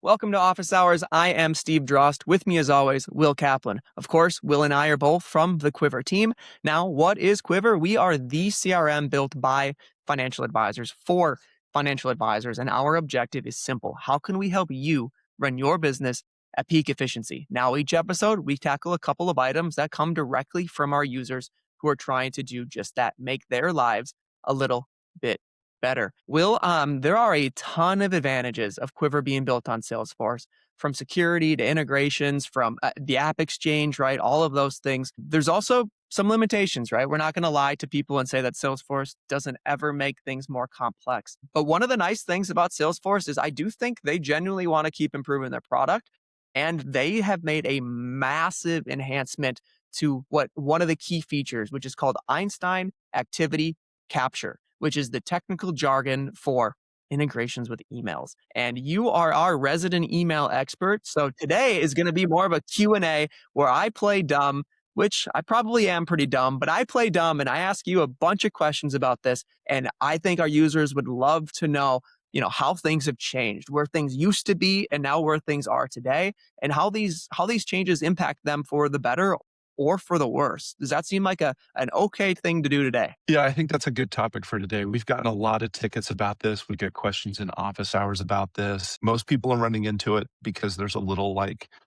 Welcome to Office Hours. I am Steve Drost. With me, as always, Will Kaplan. Of course, Will and I are both from the Quivr team. Now, what is Quivr? We are the CRM built by financial advisors for financial advisors, and our objective is simple. How can we help you run your business at peak efficiency? Now, each episode, we tackle a couple of items that come directly from our users who are trying to do just that, make their lives a little bit better. Will, there are a ton of advantages of Quivr being built on Salesforce, from security to integrations, from the app exchange, right? All of those things. There's also some limitations, right? We're not going to lie to people and say that Salesforce doesn't ever make things more complex. But one of the nice things about Salesforce is I do think they genuinely want to keep improving their product. And they have made a massive enhancement to one of the key features, which is called Einstein Activity Capture, which is the technical jargon for integrations with emails. And you are our resident email expert. So today is going to be more of a Q&A where I play dumb, which I probably am pretty dumb, but I play dumb and I ask you a bunch of questions about this. And I think our users would love to know, how things have changed, where things used to be and now where things are today, and how these changes impact them for the better or for the worse. Does that seem like an okay thing to do today? Yeah, I think that's a good topic for today. We've gotten a lot of tickets about this. We get questions in office hours about this. Most people are running into it because there's a little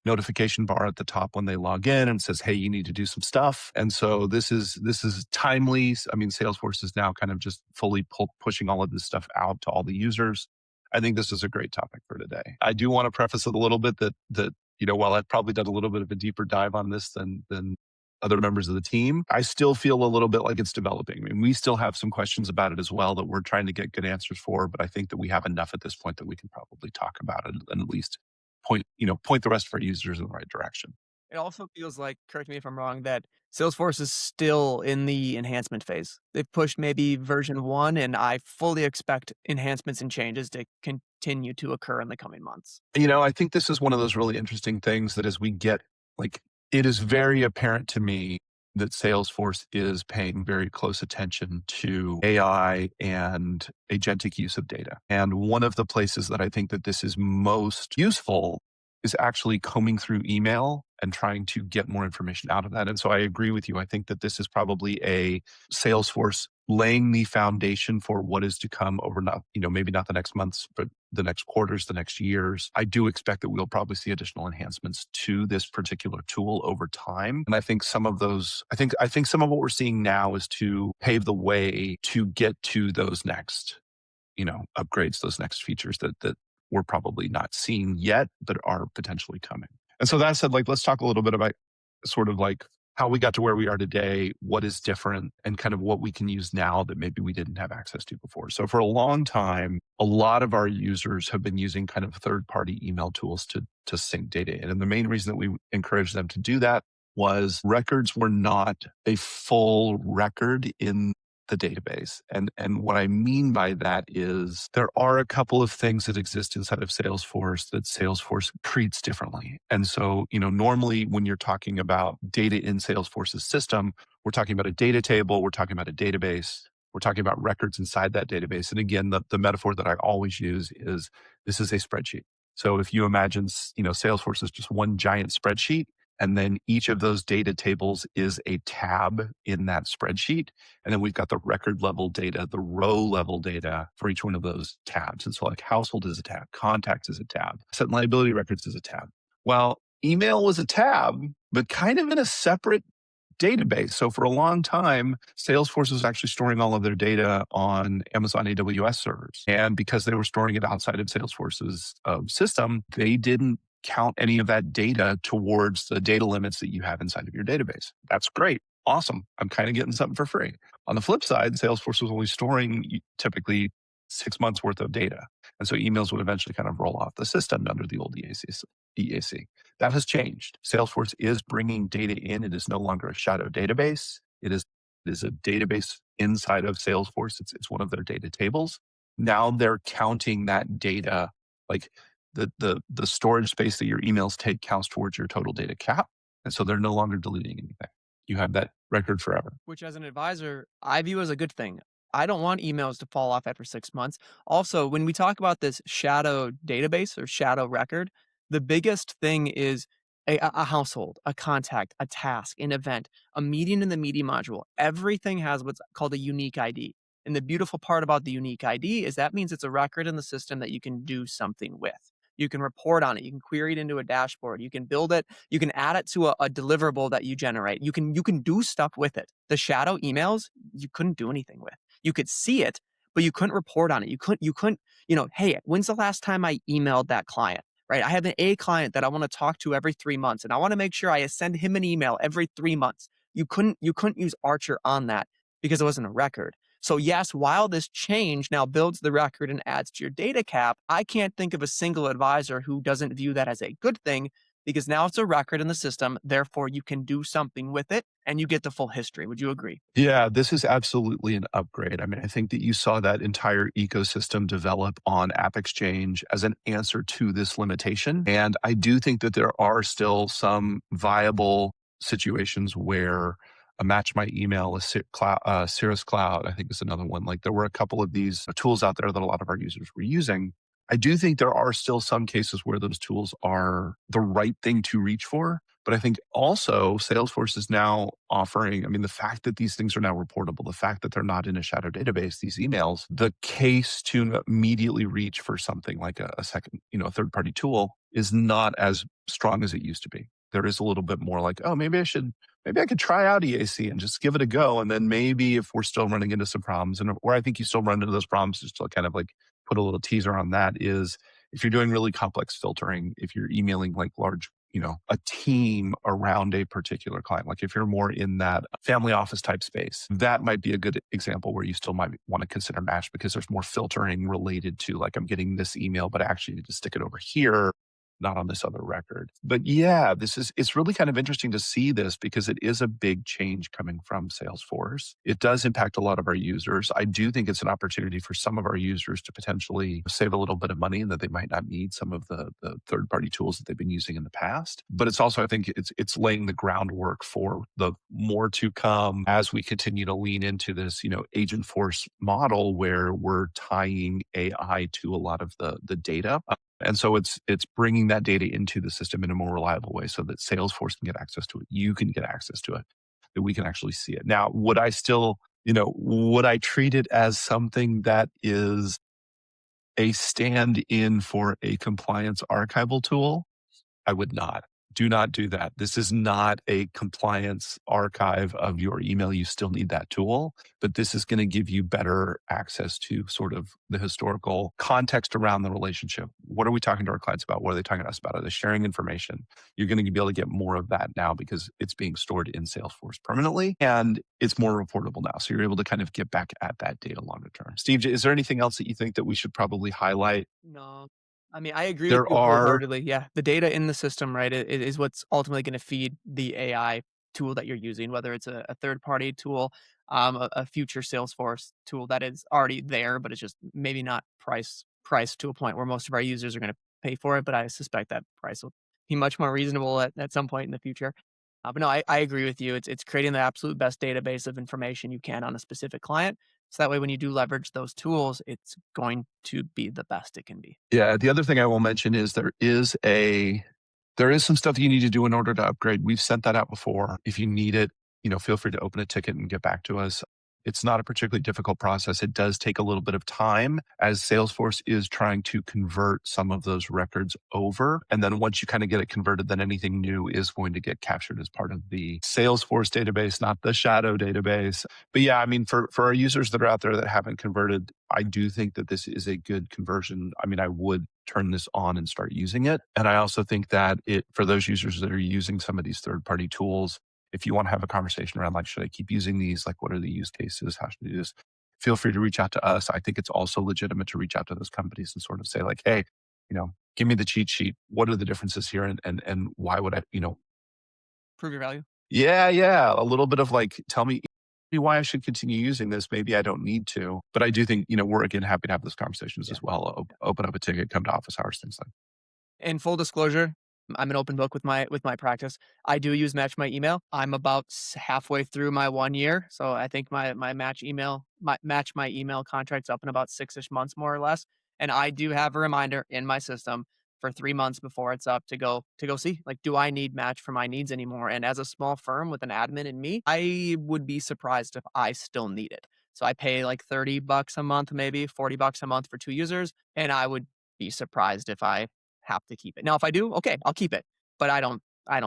notification bar at the top when they log in and says, hey, you need to do some stuff. And so this is timely. I mean, Salesforce is now kind of just fully pushing all of this stuff out to all the users. I think this is a great topic for today. I do want to preface it a little bit that while I've probably done a little bit of a deeper dive on this than other members of the team, I still feel a little bit like it's developing. I mean, we still have some questions about it as well that we're trying to get good answers for, but I think that we have enough at this point that we can probably talk about it and at least point the rest of our users in the right direction. It also feels like, correct me if I'm wrong, that Salesforce is still in the enhancement phase. They've pushed maybe version 1, and I fully expect enhancements and changes to continue to occur in the coming months. I think this is one of those really interesting things that as we get, it is very apparent to me that Salesforce is paying very close attention to AI and agentic use of data. And one of the places that I think that this is most useful is actually combing through email and trying to get more information out of that. And so I agree with you. I think that this is probably a Salesforce laying the foundation for what is to come over maybe not the next months, but the next quarters, the next years. I do expect that we'll probably see additional enhancements to this particular tool over time. And I think some of those, I think some of what we're seeing now is to pave the way to get to those next, upgrades, those next features that we're probably not seeing yet, but are potentially coming. And so that said, let's talk a little bit about sort of how we got to where we are today, what is different, and kind of what we can use now that maybe we didn't have access to before. So for a long time, a lot of our users have been using kind of third-party email tools to sync data in. And the main reason that we encouraged them to do that was records were not a full record in the database. And what I mean by that is there are a couple of things that exist inside of Salesforce that Salesforce treats differently. And so, normally when you're talking about data in Salesforce's system, we're talking about a data table, we're talking about a database, we're talking about records inside that database. And again, the metaphor that I always use is this is a spreadsheet. So if you imagine, Salesforce is just one giant spreadsheet, and then each of those data tables is a tab in that spreadsheet. And then we've got the record level data, the row level data for each one of those tabs. And so household is a tab, contacts is a tab, asset and liability records is a tab. Well, email was a tab, but kind of in a separate database. So for a long time, Salesforce was actually storing all of their data on Amazon AWS servers. And because they were storing it outside of Salesforce's system, they didn't count any of that data towards the data limits that you have inside of your database. That's great. Awesome. I'm kind of getting something for free. On the flip side, Salesforce was only storing typically 6 months worth of data. And so emails would eventually kind of roll off the system under the old EAC. That has changed. Salesforce is bringing data in. It is no longer a shadow database. It is a database inside of Salesforce. It's one of their data tables. Now they're counting that data, like the storage space that your emails take counts towards your total data cap. And so they're no longer deleting anything. You have that record forever. Which as an advisor, I view as a good thing. I don't want emails to fall off after 6 months. Also, when we talk about this shadow database or shadow record, the biggest thing is a household, a contact, a task, an event, a meeting in the meeting module. Everything has what's called a unique ID. And the beautiful part about the unique ID is that means it's a record in the system that you can do something with. You can report on it. You can query it into a dashboard. You can build it. You can add it to a deliverable that you generate. You can do stuff with it. The shadow emails you couldn't do anything with. You could see it, but you couldn't report on it. You couldn't, hey, when's the last time I emailed that client? Right? I have an A client that I want to talk to every 3 months, and I want to make sure I send him an email every 3 months. You couldn't use Archer on that because it wasn't a record. So yes, while this change now builds the record and adds to your data cap, I can't think of a single advisor who doesn't view that as a good thing because now it's a record in the system. Therefore, you can do something with it and you get the full history. Would you agree? Yeah, this is absolutely an upgrade. I mean, I think that you saw that entire ecosystem develop on App Exchange as an answer to this limitation. And I do think that there are still some viable situations where a Match My Email, Cirrus Cloud, I think is another one. Like there were a couple of these tools out there that a lot of our users were using. I do think there are still some cases where those tools are the right thing to reach for. But I think also Salesforce is now offering, I mean, the fact that these things are now reportable, the fact that they're not in a shadow database, these emails, the case to immediately reach for something like a second, a third party tool is not as strong as it used to be. There is a little bit more like, oh, maybe I could try out EAC and just give it a go. And then maybe if we're still running into some problems, and where I think you still run into those problems, just to kind of like put a little teaser on that, is if you're doing really complex filtering, if you're emailing like large, a team around a particular client, like if you're more in that family office type space, that might be a good example where you still might want to consider Match because there's more filtering related to like, I'm getting this email, but I actually need to stick it over here, not on this other record. But yeah, it's really kind of interesting to see this because it is a big change coming from Salesforce. It does impact a lot of our users. I do think it's an opportunity for some of our users to potentially save a little bit of money and that they might not need some of the third-party tools that they've been using in the past. But it's also, I think it's laying the groundwork for the more to come as we continue to lean into this, agent force model where we're tying AI to a lot of the data. And so it's bringing that data into the system in a more reliable way so that Salesforce can get access to it. You can get access to it, that we can actually see it. Now, would I treat it as something that is a stand in for a compliance archival tool? I would not. Do not do that. This is not a compliance archive of your email. You still need that tool, but this is going to give you better access to sort of the historical context around the relationship. What are we talking to our clients about? What are they talking to us about? Are they sharing information? You're going to be able to get more of that now because it's being stored in Salesforce permanently and it's more reportable now. So you're able to kind of get back at that data longer term. Steve, is there anything else that you think that we should probably highlight? No. I mean, I agree with There you are wholeheartedly. Yeah, the data in the system, right, is what's ultimately going to feed the AI tool that you're using, whether it's a third party tool, a future Salesforce tool that is already there, but it's just maybe not priced to a point where most of our users are going to pay for it. But I suspect that price will be much more reasonable at some point in the future. But no, I agree with you. It's creating the absolute best database of information you can on a specific client. So that way, when you do leverage those tools, it's going to be the best it can be. Yeah, the other thing I will mention is there is some stuff you need to do in order to upgrade. We've sent that out before. If you need it, feel free to open a ticket and get back to us. It's not a particularly difficult process. It does take a little bit of time as Salesforce is trying to convert some of those records over. And then once you kind of get it converted, then anything new is going to get captured as part of the Salesforce database, not the shadow database. But yeah, I mean, for our users that are out there that haven't converted, I do think that this is a good conversion. I mean, I would turn this on and start using it. And I also think that for those users that are using some of these third-party tools, if you want to have a conversation around like, should I keep using these? Like, what are the use cases? How should I do this? Feel free to reach out to us. I think it's also legitimate to reach out to those companies and sort of say like, hey, give me the cheat sheet. What are the differences here? And why would I, Prove your value. yeah. A little bit of like, tell me why I should continue using this. Maybe I don't need to, but I do think, we're again happy to have those conversations Yeah. as well. Open up a ticket, come to office hours, things like that. In full disclosure, I'm an open book with my practice. I do use Match My Email. I'm about halfway through my 1 year, so I think my Match My Email contract's up in about 6ish months, more or less. And I do have a reminder in my system for 3 months before it's up to go see, like, do I need Match for my needs anymore? And as a small firm with an admin and me, I would be surprised if I still need it. So I pay like $30 a month, maybe $40 a month for 2 users, and I would be surprised if I have to keep it. Now, if I do, okay, I'll keep it, but I don't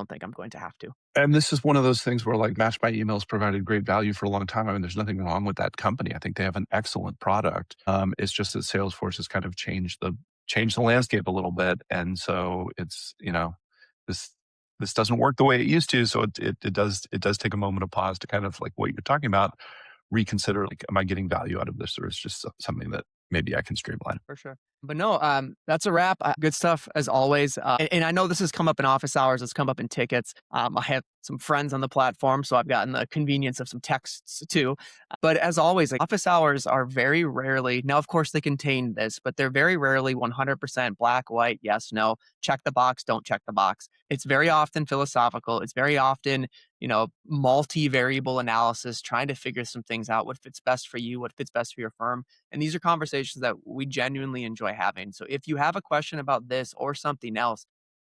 think I'm going to have to. And this is one of those things where like Match by Emails provided great value for a long time. I mean, there's nothing wrong with that company. I think they have an excellent product. It's just that Salesforce has kind of changed the landscape a little bit, and so it's this this doesn't work the way it used to. So it does take a moment of pause to kind of like what you're talking about, reconsider like, am I getting value out of this, or is just something that maybe I can streamline? For sure. But no, that's a wrap. Good stuff as always. And I know this has come up in office hours. It's come up in tickets. I have some friends on the platform, so I've gotten the convenience of some texts too. But as always, like, office hours are very rarely, now, of course, they contain this, but they're very rarely 100% black, white, yes, no, check the box, don't check the box. It's very often philosophical. It's very often, multi-variable analysis, trying to figure some things out, what fits best for you, what fits best for your firm. And these are conversations that we genuinely enjoy having. So if you have a question about this or something else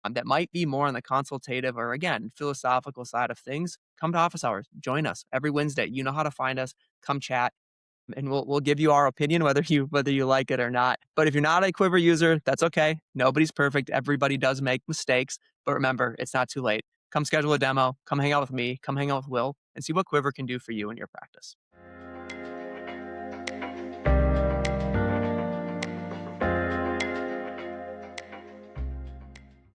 that might be more on the consultative or, again, philosophical side of things, come to office hours. Join us every Wednesday. You know how to find us. Come chat, and we'll give you our opinion whether you like it or not. But if you're not a Quivr user, that's okay. Nobody's perfect. Everybody does make mistakes. But remember, it's not too late. Come schedule a demo. Come hang out with me. Come hang out with Will, and see what Quivr can do for you in your practice.